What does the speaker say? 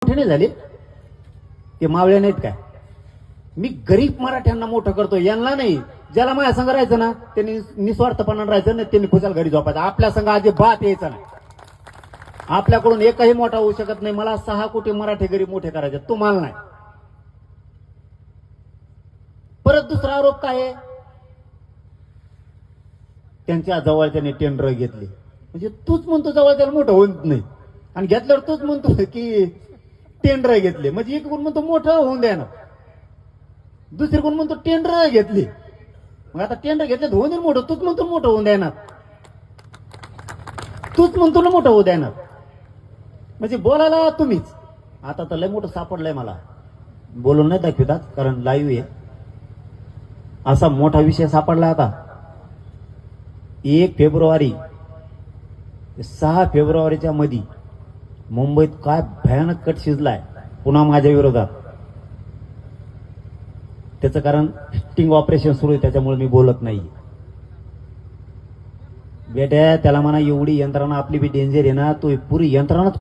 मोठे नाही झाले ते मावळे नाहीत काय. मी गरीब मराठ्यांना मोठं करतो, यांना नाही. ज्याला माझ्या संघ राहायचं ना त्यांनी निस्वार्थपणानं राहायचं नाही, त्यांनी खुशाल घरी झोपायचं. आपल्या संघ अजिबात यायचं नाही. आपल्याकडून एकही मोठा होऊ शकत नाही. मला 6 कोटी मराठी गरीब मोठे करायचे, तुम्हाला नाही. परत दुसरा आरोप काय आहे, त्यांच्या जवळच्याने टेंडर घेतली. म्हणजे तूच म्हणतो जवळच्याला मोठं होत नाही, आणि घेतल्यावर तूच म्हणतो की टेंडर घेतले. म्हणजे एक कोण म्हणतो मोठं होऊन द्या ना, दुसरी कोण म्हणतो टेंडर घेतली. मग आता टेंडर घेतले होऊन मोठं, तूच म्हणतो मोठं होऊन द्यायना, तूच म्हणतो ना मोठं होऊ द्यायना. म्हणजे बोलायला तुम्हीच. आता तर लय मोठं सापडलंय मला, बोलून नाही दाखवितात कारण लाईव्ह आहे. असा मोठा विषय सापडला आता. 1 फेब्रुवारी 6 फेब्रुवारीच्या मध्ये मुंबईत काय भयानक कट शिजलाय पुन्हा माझ्या विरोधात. त्याचं कारण स्टिंग ऑपरेशन सुरू आहे, त्याच्यामुळे मी बोलत नाही. बेट्या त्याला म्हणा एवढी यंत्रणा आपली बी डेंजर आहे ना, तो पुरी यंत्रणा